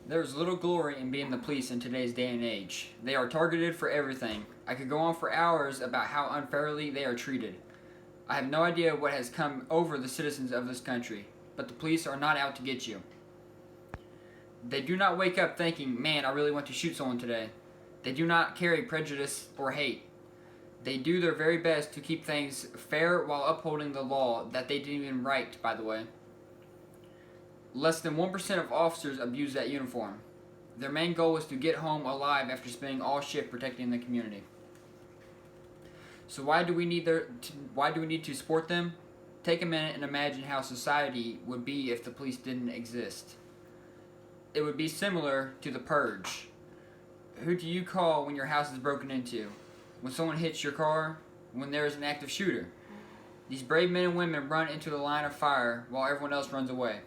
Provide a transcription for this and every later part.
There is little glory in being the police in today's day and age. They are targeted for everything. I could go on for hours about how unfairly they are treated. I have no idea what has come over the citizens of this country, but the police are not out to get you. They do not wake up thinking, man, I really want to shoot someone today. They do not carry prejudice or hate. They do their very best to keep things fair while upholding the law that they didn't even write, by the way. Less than 1% of officers abuse that uniform. Their main goal is to get home alive after spending all shift protecting the community. So why do we need to support them? Take a minute and imagine how society would be if the police didn't exist. It would be similar to the purge. Who do you call when your house is broken into? When someone hits your car? When there is an active shooter? These brave men and women run into the line of fire while everyone else runs away.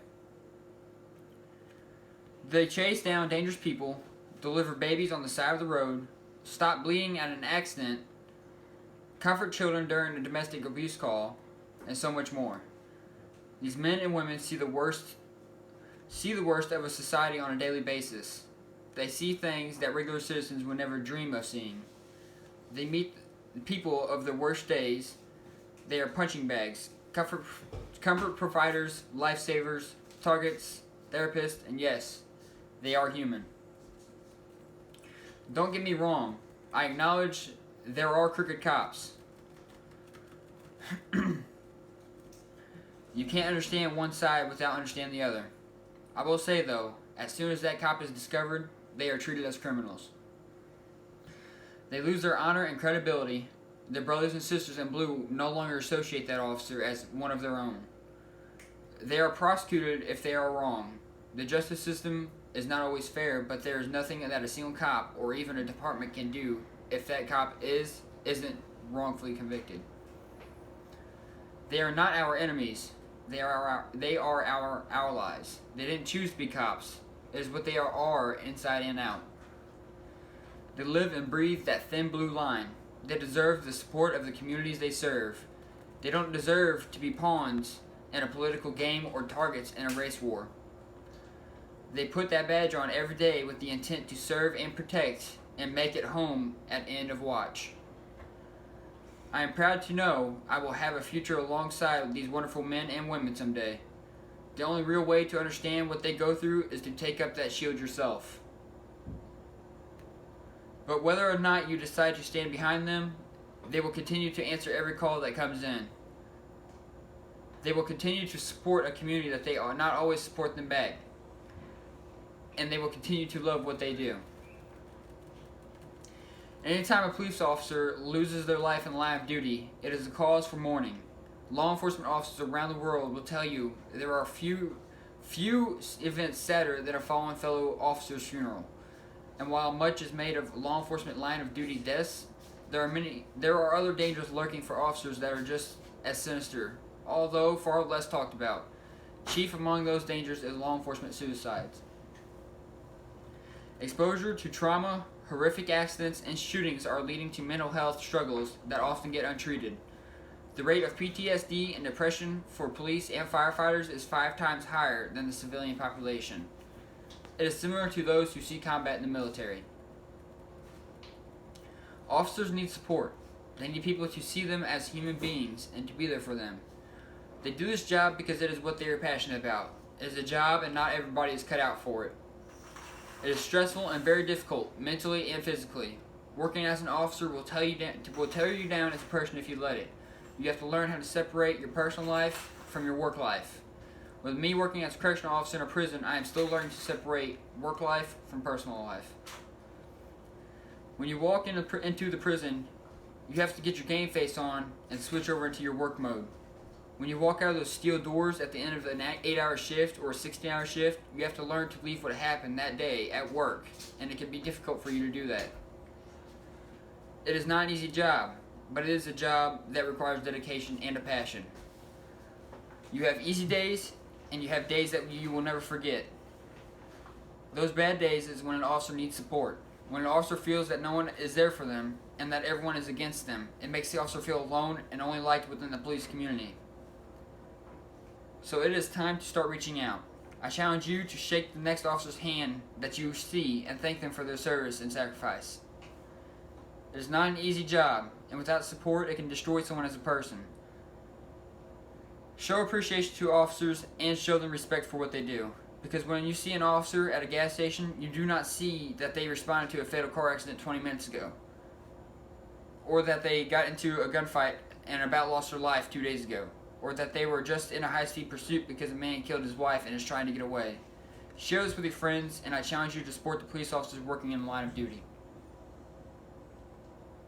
They chase down dangerous people, deliver babies on the side of the road, stop bleeding at an accident, comfort children during a domestic abuse call, and so much more. These men and women see the worst of a society on a daily basis. They see things that regular citizens would never dream of seeing. They meet the people of their worst days. They are punching bags, comfort providers, lifesavers, targets, therapists, and yes, they are human. Don't get me wrong. I acknowledge there are crooked cops. You can't understand one side without understanding the other. I will say though, as soon as that cop is discovered, they are treated as criminals. They lose their honor and credibility. Their brothers and sisters in blue no longer associate that officer as one of their own. They are prosecuted if they are wrong. The justice system is not always fair, but there is nothing that a single cop or even a department can do if that cop isn't wrongfully convicted. They are not our enemies. They are our allies. They didn't choose to be cops. It is what they are inside and out. They live and breathe that thin blue line. They deserve the support of the communities they serve. They don't deserve to be pawns in a political game or targets in a race war. They put that badge on every day with the intent to serve and protect and make it home at end of watch. I am proud to know I will have a future alongside these wonderful men and women someday. The only real way to understand what they go through is to take up that shield yourself. But whether or not you decide to stand behind them, they will continue to answer every call that comes in. They will continue to support a community that they are not always support them back. And they will continue to love what they do. Anytime a police officer loses their life in the line of duty, it is a cause for mourning. Law enforcement officers around the world will tell you there are few events sadder than a fallen fellow officer's funeral. And while much is made of law enforcement line of duty deaths, there are other dangers lurking for officers that are just as sinister, although far less talked about. Chief among those dangers is law enforcement suicides. Exposure to trauma, horrific accidents, and shootings are leading to mental health struggles that often get untreated. The rate of PTSD and depression for police and firefighters is 5 times higher than the civilian population. It is similar to those who see combat in the military. Officers need support. They need people to see them as human beings and to be there for them. They do this job because it is what they are passionate about. It is a job and not everybody is cut out for it. It is stressful and very difficult, mentally and physically. Working as an officer will tear you down as a person if you let it. You have to learn how to separate your personal life from your work life. With me working as a correctional officer in a prison, I am still learning to separate work life from personal life. When you walk into the prison, you have to get your game face on and switch over into your work mode. When you walk out of those steel doors at the end of an 8-hour shift or a 16-hour shift, you have to learn to leave what happened that day at work, and it can be difficult for you to do that. It is not an easy job, but it is a job that requires dedication and a passion. You have easy days, and you have days that you will never forget. Those bad days is when an officer needs support. When an officer feels that no one is there for them, and that everyone is against them, it makes the officer feel alone and only liked within the police community. So it is time to start reaching out. I challenge you to shake the next officer's hand that you see and thank them for their service and sacrifice. It is not an easy job, and without support, it can destroy someone as a person. Show appreciation to officers and show them respect for what they do. Because when you see an officer at a gas station, you do not see that they responded to a fatal car accident 20 minutes ago. Or that they got into a gunfight and about lost their life 2 days ago. Or that they were just in a high-speed pursuit because a man killed his wife and is trying to get away. Share this with your friends, and I challenge you to support the police officers working in the line of duty.